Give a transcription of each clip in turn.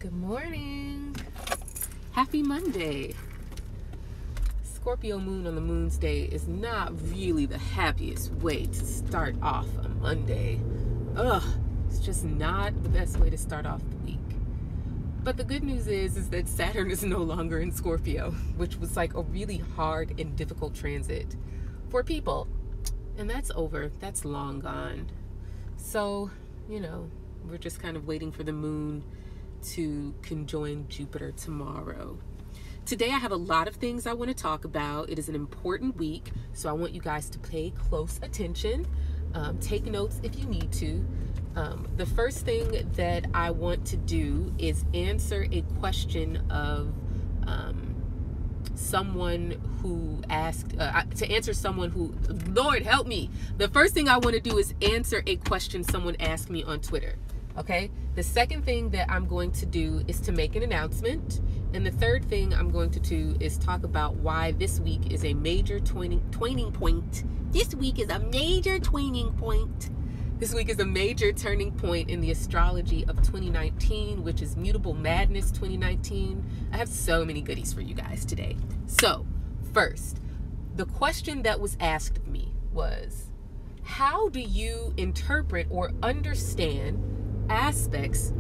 Good morning. Happy Monday. Scorpio moon on the moon's day is not really the happiest way to start off a Monday. It's just not the best way to start off the week. But the good news is that Saturn is no longer in Scorpio, which was like a really hard and difficult transit for people. And that's over. That's long gone. So, we're just kind of waiting for the moon to conjoin Jupiter tomorrow. Today I have a lot of things I want to talk about. It is an important week, so I want you guys to pay close attention. Take notes if you need to. The first thing that I want to do is answer a question of someone who asked, Lord help me. The first thing I want to do is answer a question someone asked me on Twitter. Okay. The second thing that I'm going to do is to make an announcement. And the third thing I'm going to do is talk about why this week is a major twining point. This week is a major twining point. This week is a major turning point in the astrology of 2019, which is Mutable Madness 2019. I have so many goodies for you guys today. So, first, the question that was asked of me was, how do you interpret or understand aspects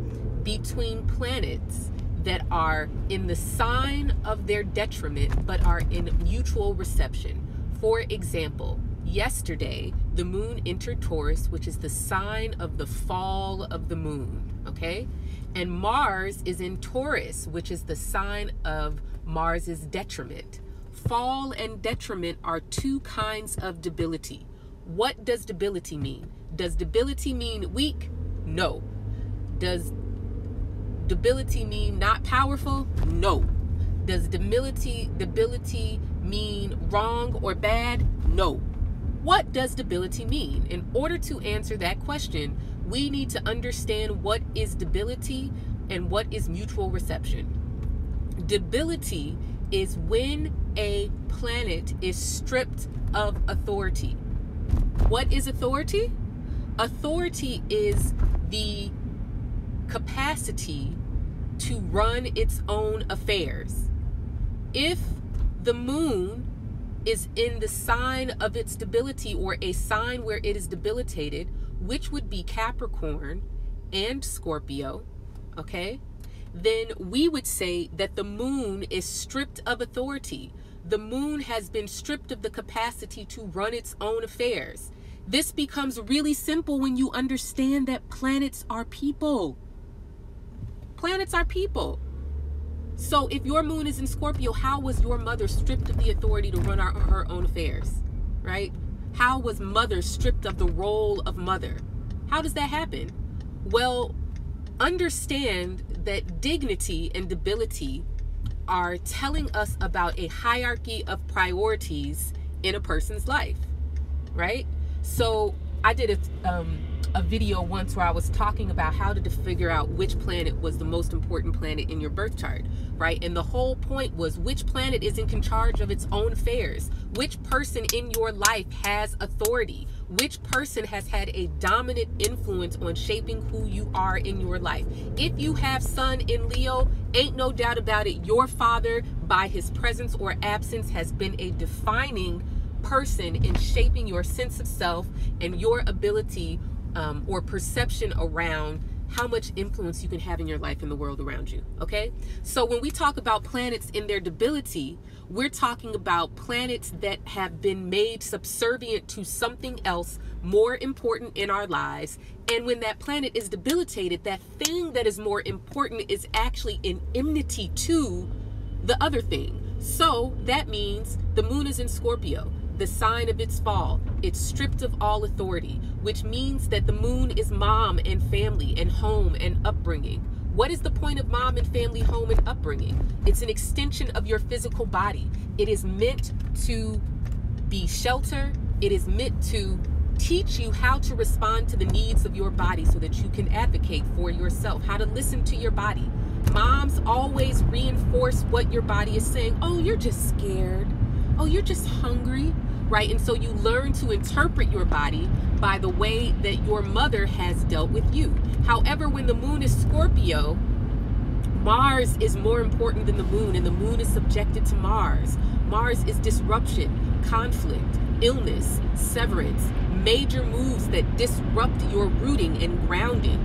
between planets that are in the sign of their detriment but are in mutual reception? For example, yesterday the moon entered Taurus, which is the sign of the fall of the moon, okay? And Mars is in Taurus, which is the sign of Mars's detriment. Fall and detriment are two kinds of debility. What does debility mean? Does debility mean weak? No. Does debility mean not powerful? No. Does debility mean wrong or bad? No. What does debility mean? In order to answer that question, we need to understand what is debility and what is mutual reception. Debility is when a planet is stripped of authority. What is authority? Authority is the capacity to run its own affairs. If the moon is in the sign of its debility, or a sign where it is debilitated, which would be Capricorn and Scorpio, okay, then we would say that the moon is stripped of authority. The moon has been stripped of the capacity to run its own affairs. This becomes really simple when you understand that planets are people. Planets are people. So if your moon is in Scorpio, how was your mother stripped of the authority to run her own affairs, right? How was mother stripped of the role of mother? How does that happen? Well, understand that dignity and debility are telling us about a hierarchy of priorities in a person's life, right? So I did a video once where I was talking about how to figure out which planet was the most important planet in your birth chart, right? And the whole point was, which planet is in charge of its own affairs? Which person in your life has authority? Which person has had a dominant influence on shaping who you are in your life? If you have Sun in Leo, ain't no doubt about it, your father, by his presence or absence, has been a defining person in shaping your sense of self and your ability or perception around how much influence you can have in your life and the world around you, okay? So when we talk about planets in their debility, we're talking about planets that have been made subservient to something else more important in our lives. And when that planet is debilitated, that thing that is more important is actually in enmity to the other thing. So that means the moon is in Scorpio, the sign of its fall. It's stripped of all authority, which means that the moon is mom and family and home and upbringing. What is the point of mom and family, home and upbringing? It's an extension of your physical body. It is meant to be shelter. It is meant to teach you how to respond to the needs of your body so that you can advocate for yourself, how to listen to your body. Moms always reinforce what your body is saying. Oh, you're just scared. Oh, you're just hungry, right? And so you learn to interpret your body by the way that your mother has dealt with you. However, when the moon is Scorpio, Mars is more important than the moon, and the moon is subjected to Mars. Mars is disruption, conflict, illness, severance, major moves that disrupt your rooting and grounding.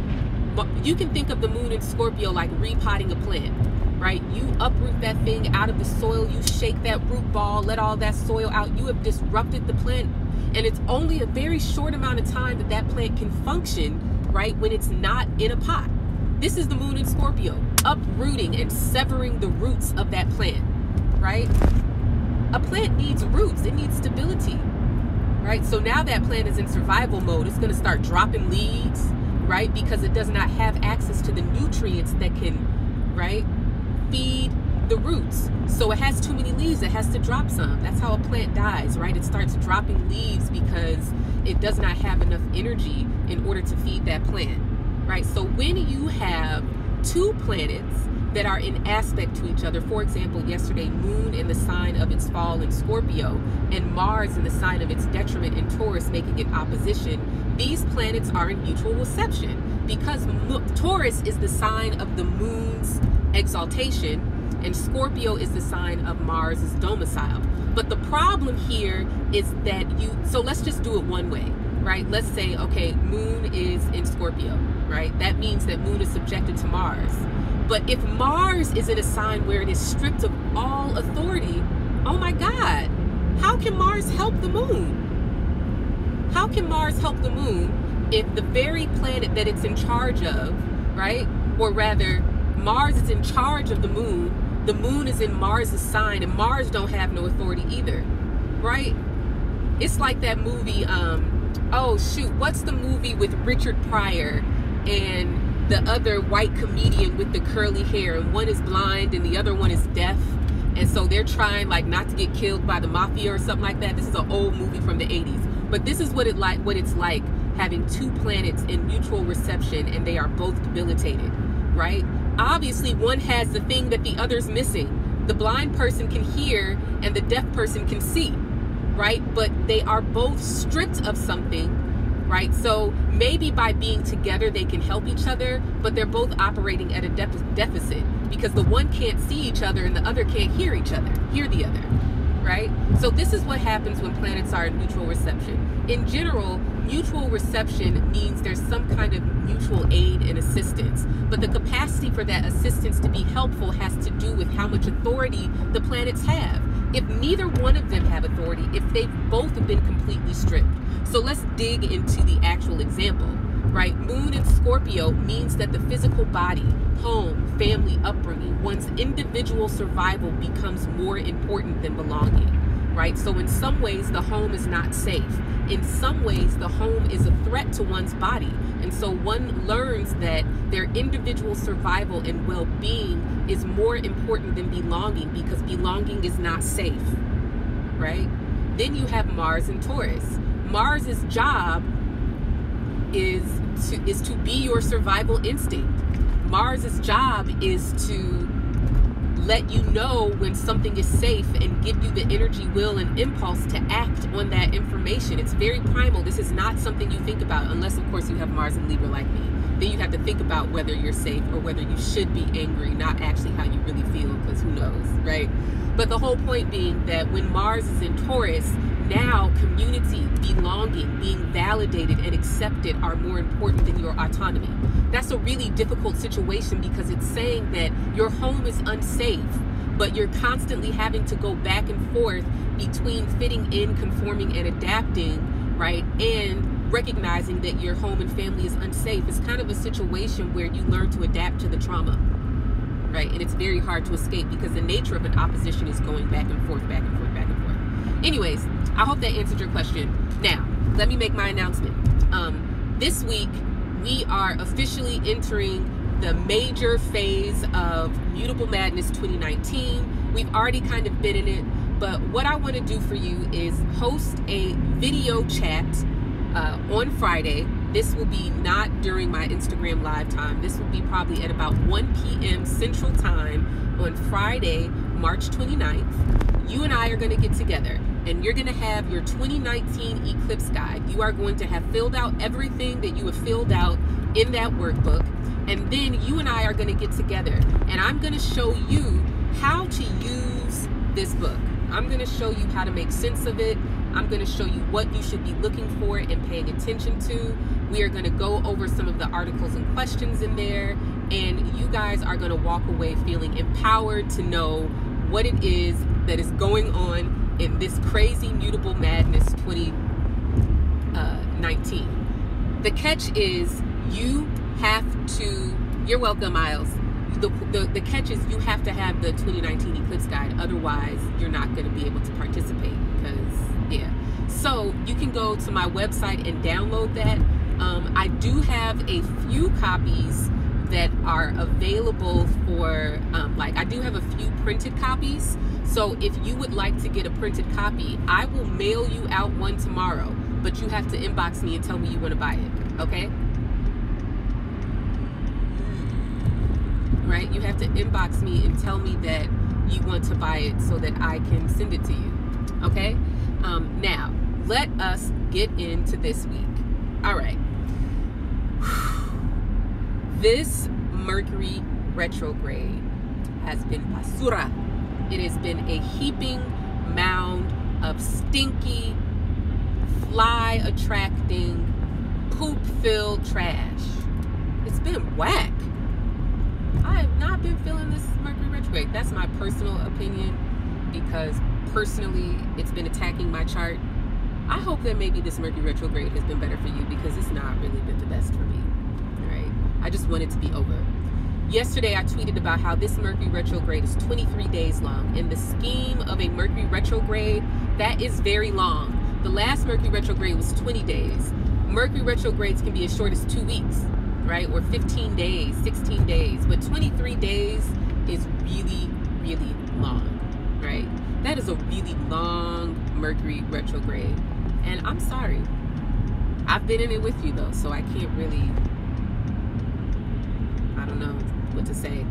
You can think of the moon in Scorpio like repotting a plant, right? You uproot that thing out of the soil, you shake that root ball, let all that soil out. You have disrupted the plant, and it's only a very short amount of time that that plant can function, right, when it's not in a pot. This is the moon in Scorpio, uprooting and severing the roots of that plant, right? A plant needs roots, it needs stability, right? So now that plant is in survival mode. It's going to start dropping leaves, right? Because it does not have access to the nutrients that can, right, feed the roots. So it has too many leaves, it has to drop some. That's how a plant dies, right? It starts dropping leaves because it does not have enough energy in order to feed that plant, right? So when you have two planets that are in aspect to each other, for example, yesterday, moon in the sign of its fall in Scorpio and Mars in the sign of its detriment in Taurus, making it opposition, these planets are in mutual reception because Taurus is the sign of the moon's exaltation and Scorpio is the sign of Mars's domicile. But the problem here is that so let's just do it one way, right? Let's say, okay, moon is in Scorpio, right? That means that moon is subjected to Mars. But if Mars is in a sign where it is stripped of all authority, oh my God, how can Mars help the moon? How can Mars help the moon if the very planet that it's in charge of, right? Or rather, Mars is in charge of the moon is in Mars's sign, and Mars don't have no authority either, right? It's like that movie, oh shoot, what's the movie with Richard Pryor and the other white comedian with the curly hair, and one is blind and the other one is deaf, and so they're trying like not to get killed by the mafia or something like that. This is an old movie from the 80s, but this is what it's like having two planets in mutual reception and they are both debilitated, right? Obviously one has the thing that the other's missing. The blind person can hear and the deaf person can see, right? But they are both stripped of something, right? So maybe by being together they can help each other, but they're both operating at a deficit because the one can't see each other and the other can't hear the other, right? So this is what happens when planets are in mutual reception. In general, mutual reception means there's some kind of mutual aid and assistance, but the capacity for that assistance to be helpful has to do with how much authority the planets have. If neither one of them have authority, if they've both been completely stripped. So let's dig into the actual example, right? Moon in Scorpio means that the physical body, home, family, upbringing, one's individual survival becomes more important than belonging, right? So in some ways, the home is not safe. In some ways, the home is a threat to one's body. And so one learns that their individual survival and well-being is more important than belonging because belonging is not safe, right? Then you have Mars and Taurus. Mars's job is to be your survival instinct. Mars's job is to let you know when something is safe and give you the energy, will, and impulse to act on that information. It's very primal. This is not something you think about unless, of course, you have Mars in Libra like me. Then you have to think about whether you're safe or whether you should be angry, not actually how you really feel, because who knows, right? But the whole point being that when Mars is in Taurus, now community, belonging, being validated and accepted are more important than your autonomy. That's a really difficult situation because it's saying that your home is unsafe, but you're constantly having to go back and forth between fitting in, conforming, and adapting, right? And recognizing that your home and family is unsafe. It's kind of a situation where you learn to adapt to the trauma, right? And it's very hard to escape because the nature of an opposition is going back and forth, back and forth, back and forth. Anyways, I hope that answered your question. Now, let me make my announcement. This week, we are officially entering the major phase of Mutable Madness 2019. We've already kind of been in it, but what I want to do for you is host a video chat on Friday. This will be not during my Instagram live time. This will be probably at about 1 p.m. Central Time on Friday, March 29th. You and I are going to get together and you're going to have your 2019 Eclipse guide. You are going to have filled out everything that you have filled out in that workbook. And then you and I are going to get together, and I'm going to show you how to use this book. I'm going to show you how to make sense of it. I'm going to show you what you should be looking for and paying attention to. We are going to go over some of the articles and questions in there, and you guys are going to walk away feeling empowered to know what it is that is going on in this crazy mutable madness 2019. The catch is you have to, you're welcome, Miles. The catch is you have to have the 2019 Eclipse Guide. Otherwise, you're not going to be able to participate because, yeah. So you can go to my website and download that. I do have a few copies that are available for, I do have a few printed copies. So if you would like to get a printed copy, I will mail you out one tomorrow. But you have to inbox me and tell me you want to buy it. Okay? Right? You have to inbox me and tell me that you want to buy it so that I can send it to you. Okay? Now, let us get into this week. All right. This Mercury retrograde has been basura. It has been a heaping mound of stinky, fly-attracting, poop-filled trash. It's been whack. I have not been feeling this Mercury retrograde. That's my personal opinion, because personally, it's been attacking my chart. I hope that maybe this Mercury retrograde has been better for you, because it's not really been the best for me. All right? I just want it to be over. Yesterday, I tweeted about how this Mercury retrograde is 23 days long. In the scheme of a Mercury retrograde, that is very long. The last Mercury retrograde was 20 days. Mercury retrogrades can be as short as 2 weeks, right? Or 15 days, 16 days. But 23 days is really, really long, right? That is a really long Mercury retrograde. And I'm sorry. I've been in it with you, though, so I can't really, I don't know what to say.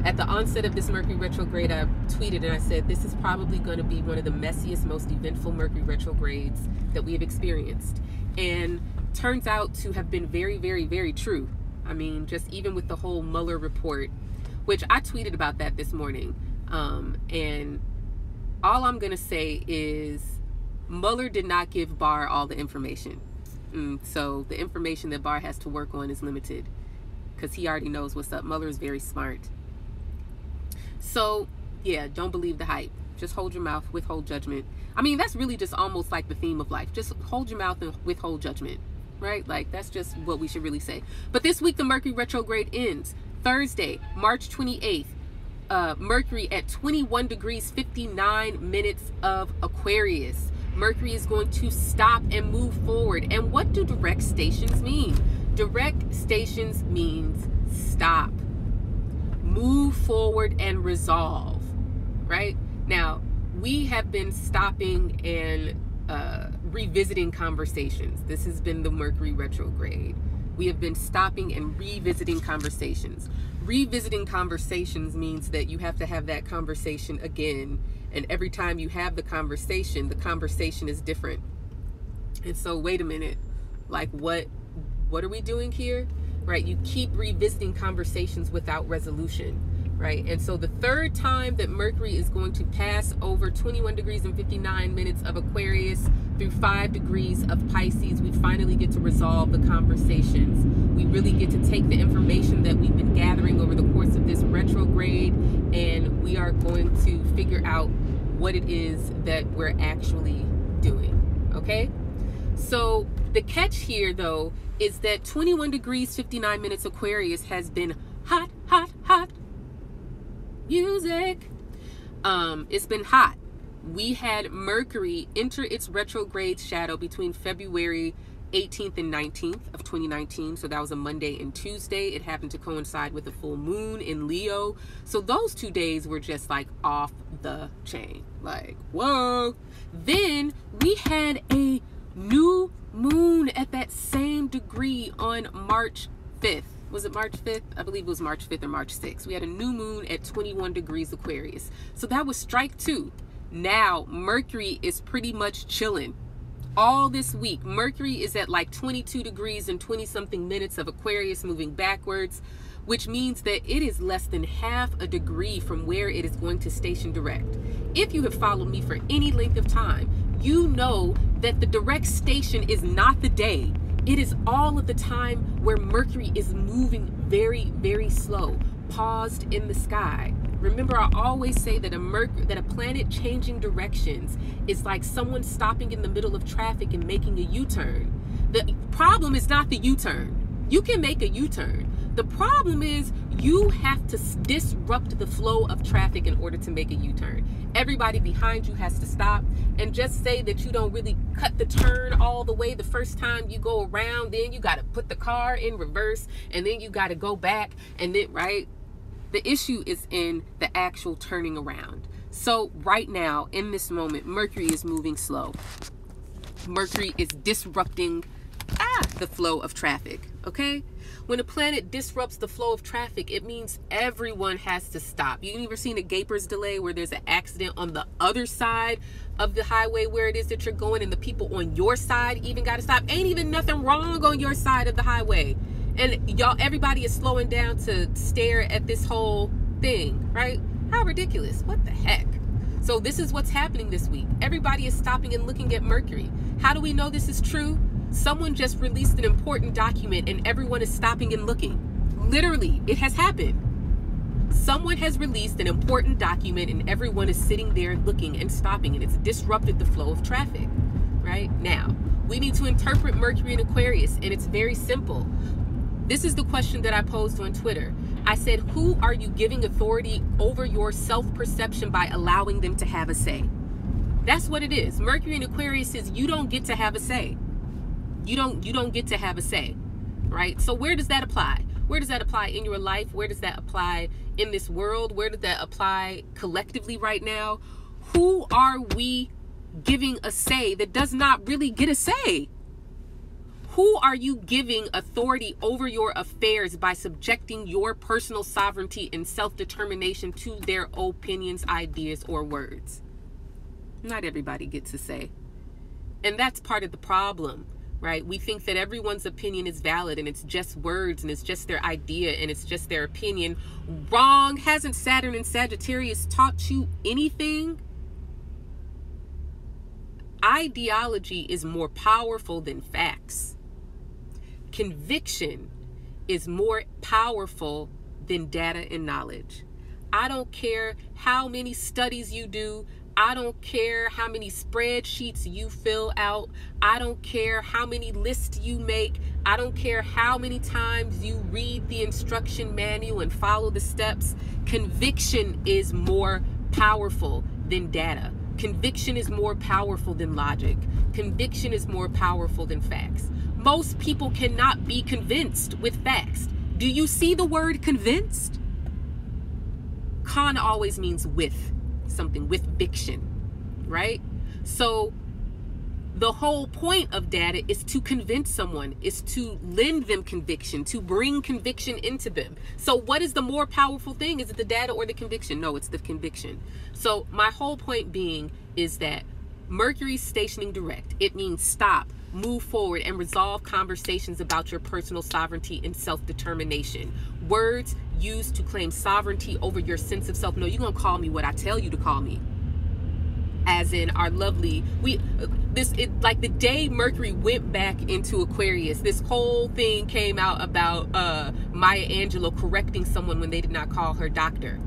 At the onset of this Mercury retrograde, I tweeted and I said, this is probably going to be one of the messiest, most eventful Mercury retrogrades that we have experienced. And turns out to have been very, very, very true. I mean, just even with the whole Mueller report, which I tweeted about that this morning. And all I'm going to say is Mueller did not give Barr all the information. So the information that Barr has to work on is limited, because he already knows what's up. Mueller is very smart. So, yeah, don't believe the hype. Just hold your mouth, withhold judgment. I mean, that's really just almost like the theme of life. Just hold your mouth and withhold judgment, right? Like, that's just what we should really say. But this week, the Mercury retrograde ends. Thursday, March 28th. Mercury at 21 degrees, 59 minutes of Aquarius. Mercury is going to stop and move forward. And what do direct stations mean? Direct stations means stop, move forward, and resolve, right? Now, we have been stopping and revisiting conversations. This has been the Mercury retrograde. We have been stopping and revisiting conversations. Revisiting conversations means that you have to have that conversation again. And every time you have the conversation is different. And so, wait a minute, like what are we doing here? Right? You keep revisiting conversations without resolution, right? And so the third time that Mercury is going to pass over 21 degrees and 59 minutes of Aquarius through 5 degrees of Pisces, we finally get to resolve the conversations. We really get to take the information that we've been gathering over the course of this retrograde, and we are going to figure out what it is that we're actually doing, okay? So the catch here, though, is that 21 degrees, 59 minutes Aquarius has been hot, hot, hot music. It's been hot. We had Mercury enter its retrograde shadow between February 18th and 19th of 2019. So that was a Monday and Tuesday. It happened to coincide with the full moon in Leo. So those 2 days were just like off the chain. Like, whoa. Then we had a new moon at that same degree on March 5th. Was it March 5th? I believe it was March 5th or March 6th. We had a new moon at 21 degrees Aquarius. So that was strike 2. Now Mercury is pretty much chilling. All this week, Mercury is at like 22 degrees and 20 something minutes of Aquarius, moving backwards, which means that it is less than half a degree from where it is going to station direct. If you have followed me for any length of time, you know that the direct station is not the day. It is all of the time where Mercury is moving very, very slow, paused in the sky. Remember, I always say that a planet changing directions is like someone stopping in the middle of traffic and making a U-turn. The problem is not the U-turn. You can make a U-turn. The problem is you have to disrupt the flow of traffic in order to make a U-turn. Everybody behind you has to stop, and just say that you don't really cut the turn all the way the first time you go around, then you got to put the car in reverse, and then you got to go back, and then, right? The issue is in the actual turning around. So right now, in this moment, Mercury is moving slow. Mercury is disrupting the flow of traffic, okay? When a planet disrupts the flow of traffic, it means everyone has to stop. You ever seen a Gaper's delay where there's an accident on the other side of the highway where it is that you're going, and the people on your side even got to stop? Ain't even nothing wrong on your side of the highway. And y'all, everybody is slowing down to stare at this whole thing, right? How ridiculous. What the heck? So this is what's happening this week. Everybody is stopping and looking at Mercury. How do we know this is true? Someone just released an important document and everyone is stopping and looking. Literally, it has happened. Someone has released an important document and everyone is sitting there looking and stopping, and it's disrupted the flow of traffic. Right? Now, we need to interpret Mercury in Aquarius, and it's very simple. This is the question that I posed on Twitter. I said, who are you giving authority over your self-perception by allowing them to have a say? That's what it is. Mercury in Aquarius says you don't get to have a say. You don't get to have a say, right? So where does that apply? Where does that apply in your life? Where does that apply in this world? Where does that apply collectively right now? Who are we giving a say that does not really get a say? Who are you giving authority over your affairs by subjecting your personal sovereignty and self-determination to their opinions, ideas, or words? Not everybody gets a say. And that's part of the problem, right? We think that everyone's opinion is valid and it's just words and it's just their idea and it's just their opinion. Wrong. Hasn't Saturn and Sagittarius taught you anything? Ideology is more powerful than facts. Conviction is more powerful than data and knowledge. I don't care how many studies you do. I don't care how many spreadsheets you fill out. I don't care how many lists you make. I don't care how many times you read the instruction manual and follow the steps. Conviction is more powerful than data. Conviction is more powerful than logic. Conviction is more powerful than facts. Most people cannot be convinced with facts. Do you see the word convinced? Con always means with something, with fiction, right? So the whole point of data is to convince someone, is to lend them conviction, to bring conviction into them. So what is the more powerful thing? Is it the data or the conviction? No, it's the conviction. So my whole point being is that Mercury's stationing direct. It means stop, move forward, and resolve conversations about your personal sovereignty and self-determination. Words used to claim sovereignty over your sense of self. No, you're gonna call me what I tell you to call me. As in our lovely, like the day Mercury went back into Aquarius, this whole thing came out about Maya Angelou correcting someone when they did not call her doctor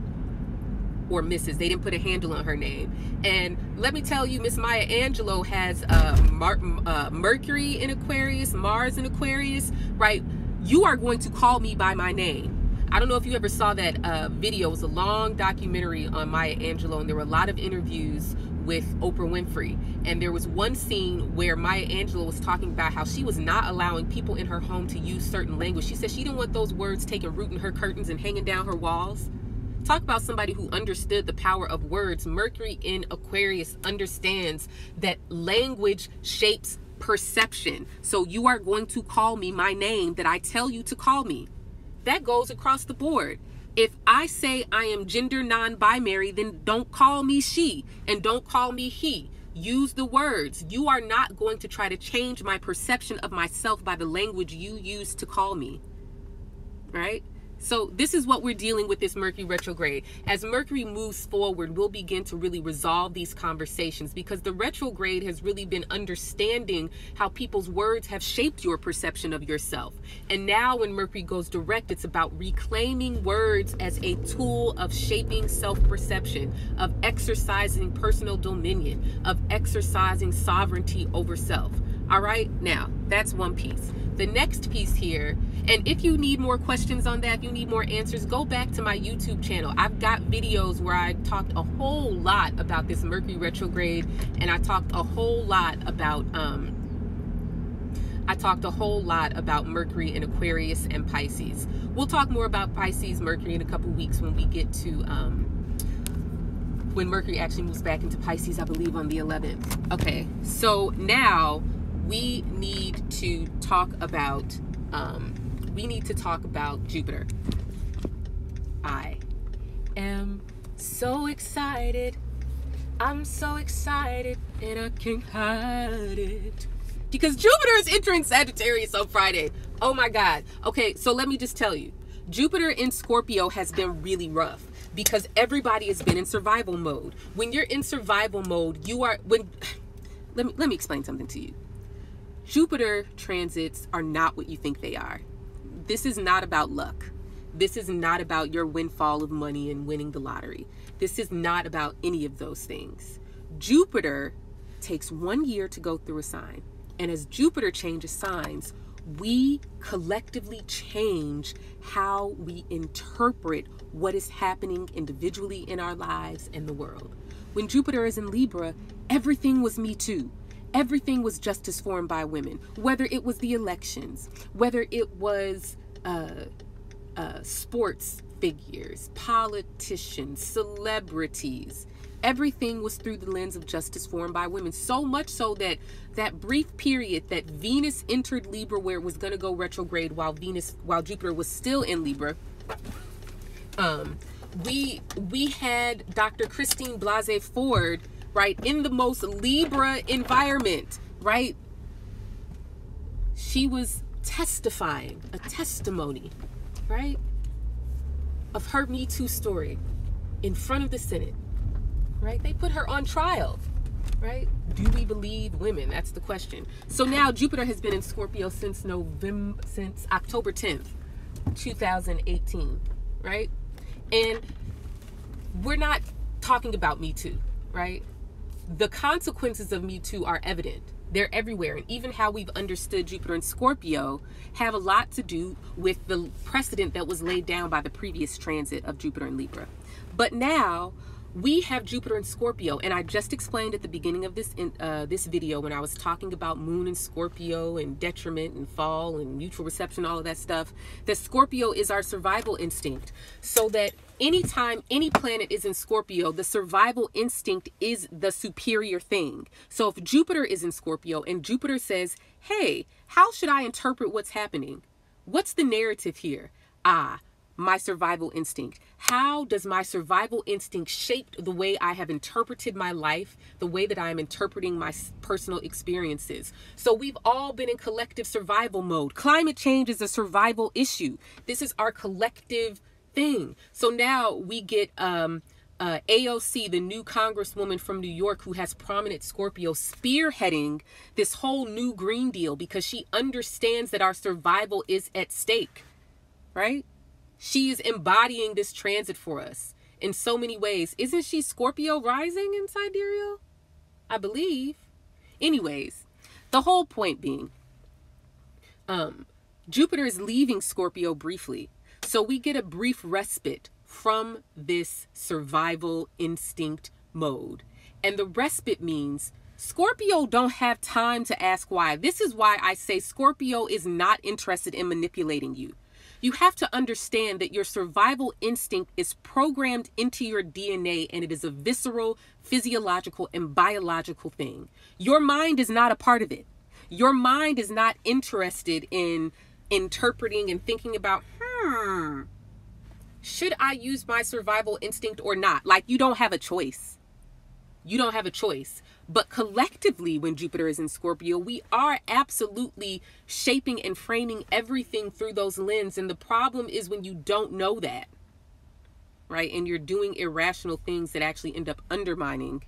or Mrs. They didn't put a handle on her name. And let me tell you, Miss Maya Angelou has Mercury in Aquarius, Mars in Aquarius, right? You are going to call me by my name. I don't know if you ever saw that video. It was a long documentary on Maya Angelou, and there were a lot of interviews with Oprah Winfrey. And there was one scene where Maya Angelou was talking about how she was not allowing people in her home to use certain language. She said she didn't want those words taking root in her curtains and hanging down her walls. Talk about somebody who understood the power of words. Mercury in Aquarius understands that language shapes perception. So you are going to call me my name that I tell you to call me. That goes across the board. If I say I am gender non-binary, then don't call me she and don't call me he. Use the words. You are not going to try to change my perception of myself by the language you use to call me. Right? So this is what we're dealing with this Mercury retrograde. As Mercury moves forward, we'll begin to really resolve these conversations, because the retrograde has really been understanding how people's words have shaped your perception of yourself. And now when Mercury goes direct, it's about reclaiming words as a tool of shaping self-perception, of exercising personal dominion, of exercising sovereignty over self. All right, now that's one piece. The next piece here, and if you need more questions on that, if you need more answers, go back to my YouTube channel. I've got videos where I talked a whole lot about this Mercury retrograde, and I talked a whole lot about Mercury in Aquarius and Pisces. We'll talk more about Pisces, Mercury in a couple weeks when we get to when Mercury actually moves back into Pisces, I believe on the 11th. Okay, so now we need to talk about Jupiter. I am so excited. I'm so excited and I can't hide it, because Jupiter is entering Sagittarius on Friday. Oh my God. Okay, so let me just tell you, Jupiter in Scorpio has been really rough, because everybody has been in survival mode. When you're in survival mode, let me explain something to you. Jupiter transits are not what you think they are. This is not about luck. This is not about your windfall of money and winning the lottery. This is not about any of those things. Jupiter takes 1 year to go through a sign. And as Jupiter changes signs, we collectively change how we interpret what is happening individually in our lives and the world. When Jupiter is in Libra, everything was Me Too. Everything was justice formed by women, whether it was the elections, whether it was sports figures, politicians, celebrities. Everything was through the lens of justice formed by women. So much so that that brief period that Venus entered Libra, where it was going to go retrograde while Jupiter was still in Libra, we had Dr. Christine Blasey Ford, right, in the most Libra environment, right? She was testifying, a testimony, right, of her Me Too story in front of the Senate, right? They put her on trial, right? Do we believe women? That's the question. So now Jupiter has been in Scorpio since October 10th, 2018, right? And we're not talking about Me Too, right? The consequences of Me Too are evident. They're everywhere. And even how we've understood Jupiter and Scorpio have a lot to do with the precedent that was laid down by the previous transit of Jupiter and Libra. But now we have Jupiter and Scorpio, and I just explained at the beginning of this video, when I was talking about Moon and Scorpio and detriment and fall and mutual reception, all of that stuff, that Scorpio is our survival instinct. So that anytime any planet is in Scorpio, the survival instinct is the superior thing. So if Jupiter is in Scorpio and Jupiter says, hey, how should I interpret what's happening? What's the narrative here? My survival instinct. How does my survival instinct shape the way I have interpreted my life, the way that I'm interpreting my personal experiences? So we've all been in collective survival mode. Climate change is a survival issue. This is our collective thing. So now we get AOC, the new congresswoman from New York, who has prominent Scorpio, spearheading this whole new Green Deal, because she understands that our survival is at stake, right? She is embodying this transit for us in so many ways. Isn't she Scorpio rising in sidereal? I believe. Anyways, the whole point being, Jupiter is leaving Scorpio briefly. So we get a brief respite from this survival instinct mode. And the respite means Scorpio don't have time to ask why. This is why I say Scorpio is not interested in manipulating you. You have to understand that your survival instinct is programmed into your DNA, and it is a visceral, physiological, and biological thing. Your mind is not a part of it. Your mind is not interested in interpreting and thinking about, should I use my survival instinct or not? Like, you don't have a choice. You don't have a choice. But collectively, when Jupiter is in Scorpio, we are absolutely shaping and framing everything through those lenses. And the problem is when you don't know that, right? And you're doing irrational things that actually end up undermining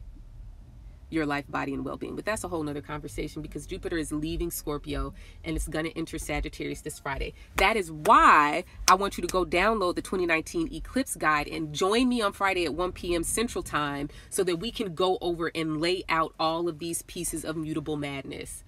your life, body, and well-being. But that's a whole nother conversation, because Jupiter is leaving Scorpio and it's going to enter Sagittarius this Friday. That is why I want you to go download the 2019 Eclipse Guide and join me on Friday at 1 p.m. Central Time so that we can go over and lay out all of these pieces of mutable madness.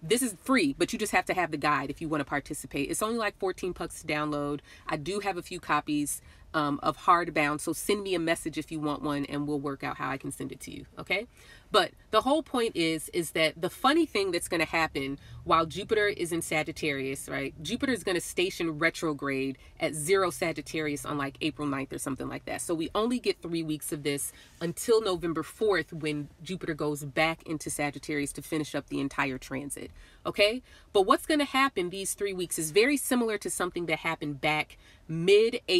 This is free, but you just have to have the guide if you want to participate. It's only like 14 bucks to download. I do have a few copies of hardbound, so send me a message if you want one and we'll work out how I can send it to you, okay? But the whole point is that the funny thing that's going to happen while Jupiter is in Sagittarius, right? Jupiter is going to station retrograde at 0 Sagittarius on like April 9th or something like that. So we only get 3 weeks of this until November 4th when Jupiter goes back into Sagittarius to finish up the entire transit, okay? But what's going to happen these 3 weeks is very similar to something that happened back mid-March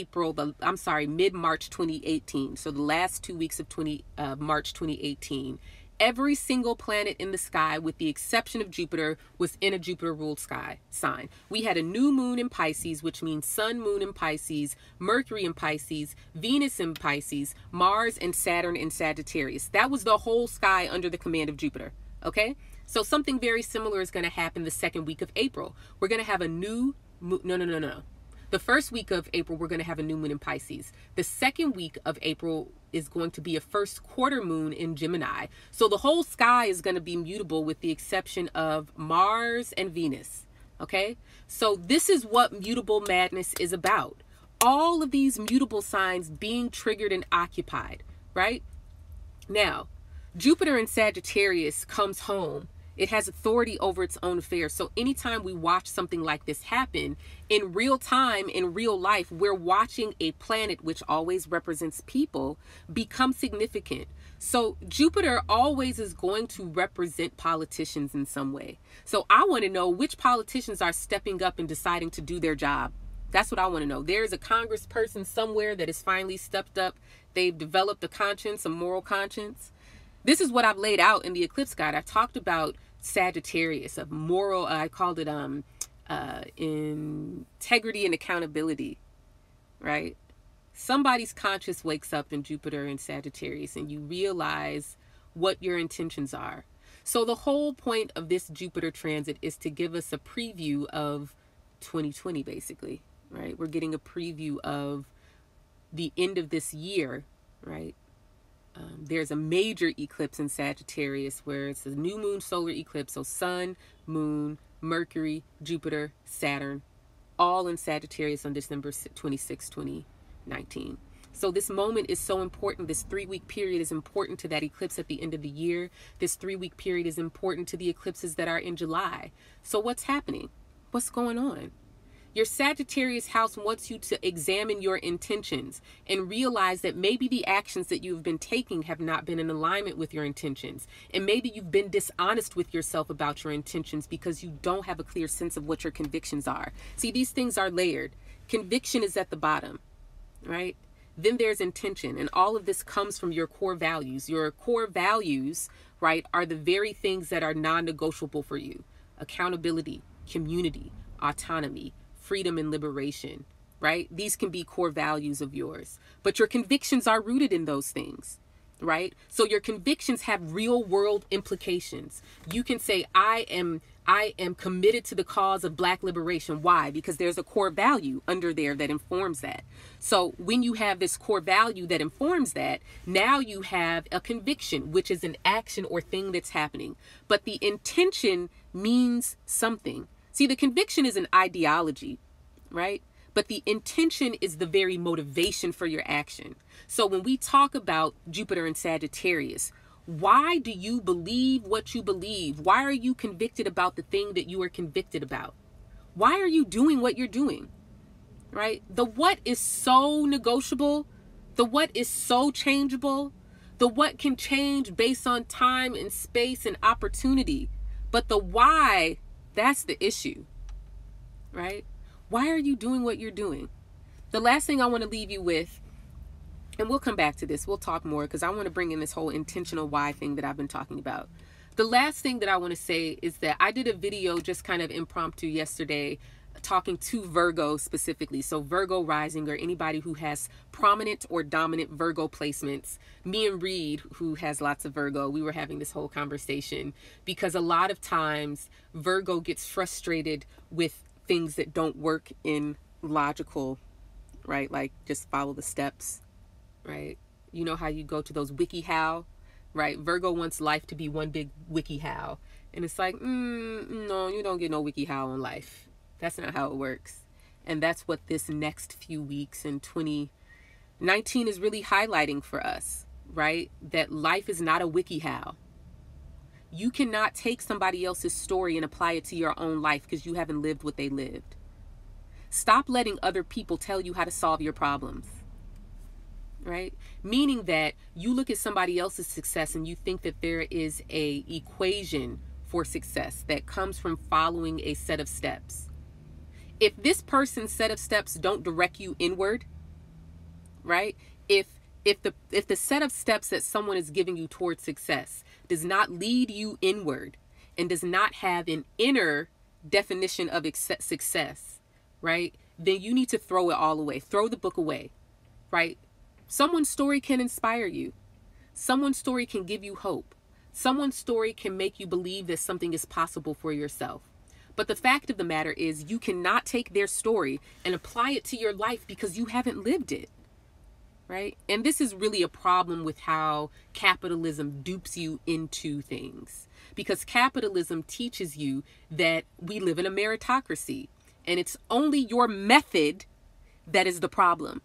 2018. So the last 2 weeks of March 2018. Every single planet in the sky, with the exception of Jupiter, was in a Jupiter-ruled sky sign. We had a new moon in Pisces, which means Sun, Moon in Pisces, Mercury in Pisces, Venus in Pisces, Mars and Saturn in Sagittarius. That was the whole sky under the command of Jupiter, okay? So something very similar is going to happen the second week of April. We're going to have a new moon. No. The first week of April, we're going to have a new moon in Pisces. The second week of April is going to be a first quarter moon in Gemini. So the whole sky is going to be mutable with the exception of Mars and Venus. Okay? So this is what mutable madness is about. All of these mutable signs being triggered and occupied, right? Now, Jupiter in Sagittarius comes home. It has authority over its own affairs. So anytime we watch something like this happen in real time, in real life, we're watching a planet, which always represents people, become significant. So Jupiter always is going to represent politicians in some way. So I want to know which politicians are stepping up and deciding to do their job. That's what I want to know. There's a congressperson somewhere that has finally stepped up. They've developed a conscience, a moral conscience. This is what I've laid out in the Eclipse Guide. I've talked about Sagittarius, of moral, I called it integrity and accountability, right? Somebody's conscience wakes up in Jupiter and Sagittarius and you realize what your intentions are. So the whole point of this Jupiter transit is to give us a preview of 2020, basically, right? We're getting a preview of the end of this year, right? There's a major eclipse in Sagittarius where it's a new moon solar eclipse. So Sun, Moon, Mercury, Jupiter, Saturn, all in Sagittarius on December 26, 2019. So this moment is so important. This 3-week period is important to that eclipse at the end of the year. This 3-week period is important to the eclipses that are in July. So what's happening? What's going on? Your Sagittarius house wants you to examine your intentions and realize that maybe the actions that you've been taking have not been in alignment with your intentions. And maybe you've been dishonest with yourself about your intentions because you don't have a clear sense of what your convictions are. See, these things are layered. Conviction is at the bottom, right? Then there's intention. And all of this comes from your core values. Your core values, right, are the very things that are non-negotiable for you. Accountability, community, autonomy, freedom and liberation, right? These can be core values of yours, but your convictions are rooted in those things, right? So your convictions have real world implications. You can say, I am committed to the cause of Black liberation. Why? Because there's a core value under there that informs that. So when you have this core value that informs that, now you have a conviction, which is an action or thing that's happening, but the intention means something. See, the conviction is an ideology, right? But the intention is the very motivation for your action. So when we talk about Jupiter and Sagittarius, why do you believe what you believe? Why are you convicted about the thing that you are convicted about? Why are you doing what you're doing, right? The what is so negotiable. The what is so changeable. The what can change based on time and space and opportunity. But the why, that's the issue, right? Why are you doing what you're doing? The last thing I want to leave you with And we'll come back to this. We'll talk more because I want to bring in this whole intentional why thing that I've been talking about. The last thing that I want to say is that I did a video just kind of impromptu yesterday talking to Virgo specifically. So Virgo rising, or anybody who has prominent or dominant Virgo placements. Me and Reed, who has lots of Virgo, we were having this whole conversation because a lot of times Virgo gets frustrated with things that don't work in logical, right? Like just follow the steps, right? You know how you go to those WikiHow, right? Virgo wants life to be one big WikiHow. And it's like, no, you don't get no WikiHow in life. That's not how it works. And that's what this next few weeks in 2019 is really highlighting for us, right? That life is not a WikiHow. You cannot take somebody else's story and apply it to your own life because you haven't lived what they lived. Stop letting other people tell you how to solve your problems, right? Meaning that you look at somebody else's success and you think that there is a equation for success that comes from following a set of steps. If this person's set of steps don't direct you inward, right? If the set of steps that someone is giving you towards success does not lead you inward and does not have an inner definition of success, right? Then you need to throw it all away. Throw the book away, right? Someone's story can inspire you. Someone's story can give you hope. Someone's story can make you believe that something is possible for yourself. But the fact of the matter is you cannot take their story and apply it to your life because you haven't lived it, right? And this is really a problem with how capitalism dupes you into things, because capitalism teaches you that we live in a meritocracy and it's only your method that is the problem.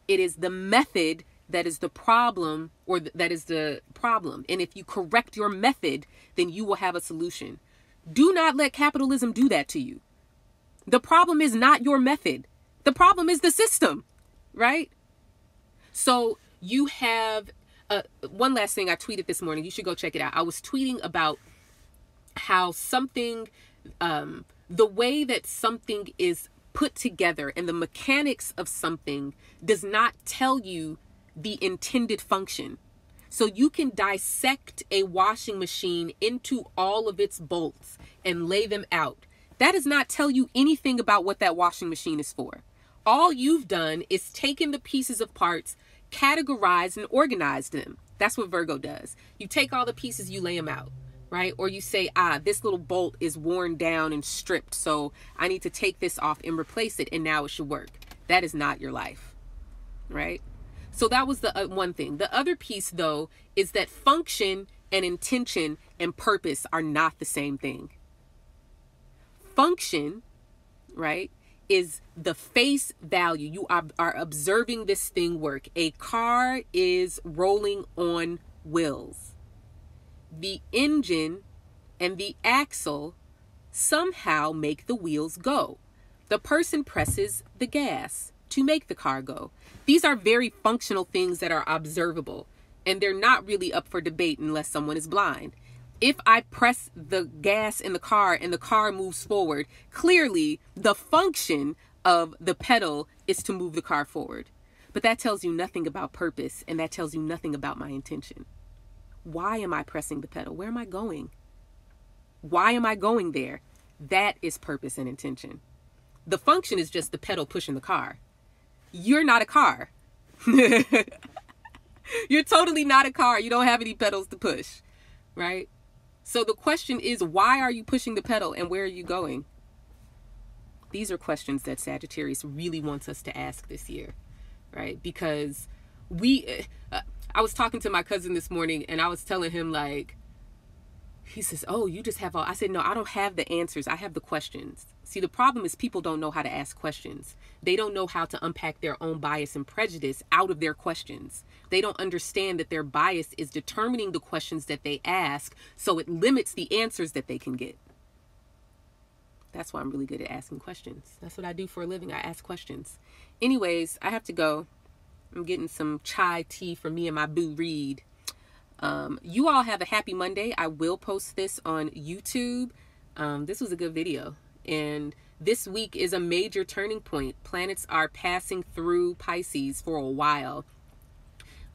It is the method that is the problem, or that is the problem. And if you correct your method, then you will have a solution. Do not let capitalism do that to you. The problem is not your method. The problem is the system, right? So you have one last thing I tweeted this morning. You should go check it out. I was tweeting about how something, the way that something is put together and the mechanics of something does not tell you the intended function. So you can dissect a washing machine into all of its bolts and lay them out. That does not tell you anything about what that washing machine is for. All you've done is taken the pieces of parts, categorized and organized them. That's what Virgo does. You take all the pieces, you lay them out, right? Or you say, this little bolt is worn down and stripped, so I need to take this off and replace it, and now it should work. That is not your life, right? So that was the one thing. The other piece, though, is that function and intention and purpose are not the same thing. Function, right, is the face value. You are observing this thing work. A car is rolling on wheels. The engine and the axle somehow make the wheels go. The person presses the gas to make the car go. These are very functional things that are observable, and they're not really up for debate unless someone is blind. If I press the gas in the car and the car moves forward, clearly the function of the pedal is to move the car forward. But that tells you nothing about purpose, and that tells you nothing about my intention. Why am I pressing the pedal? Where am I going? Why am I going there? That is purpose and intention. The function is just the pedal pushing the car. You're not a car. You're totally not a car. You don't have any pedals to push, right? So the question is, why are you pushing the pedal and where are you going? These are questions that Sagittarius really wants us to ask this year, right? Because I was talking to my cousin this morning and I was telling him, like, he says, oh, you just have all, I said, no, I don't have the answers. I have the questions. See, the problem is people don't know how to ask questions. They don't know how to unpack their own bias and prejudice out of their questions. They don't understand that their bias is determining the questions that they ask, so it limits the answers that they can get. That's why I'm really good at asking questions. That's what I do for a living. I ask questions. Anyways, I have to go. I'm getting some chai tea for me and my boo Reed. You all have a happy Monday. I will post this on YouTube. This was a good video. And this week is a major turning point. Planets are passing through Pisces for a while.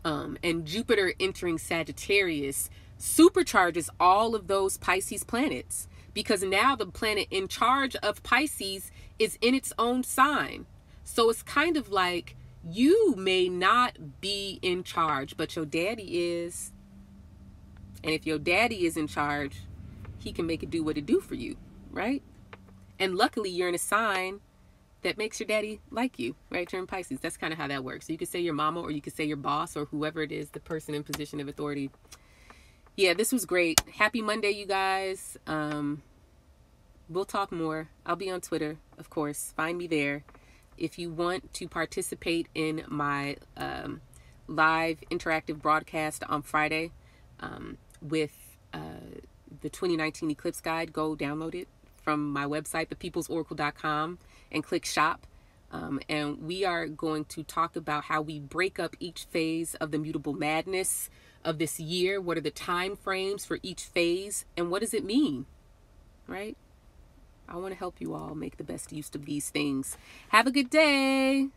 And Jupiter entering Sagittarius supercharges all of those Pisces planets, because now the planet in charge of Pisces is in its own sign. So it's kind of like you may not be in charge, but your daddy is. And if your daddy is in charge, he can make it do what it do for you, right? And luckily you're in a sign that makes your daddy like you, right? You're in Pisces. That's kind of how that works. So you could say your mama, or you could say your boss, or whoever it is, the person in position of authority. Yeah, this was great. Happy Monday, you guys. We'll talk more. I'll be on Twitter, of course. Find me there. If you want to participate in my live interactive broadcast on Friday with the 2019 Eclipse Guide, go download it from my website, thepeoplesoracle.com, and click shop. And we are going to talk about how we break up each phase of the mutable madness of this year. What are the time frames for each phase, and what does it mean, right? I want to help you all make the best use of these things. Have a good day.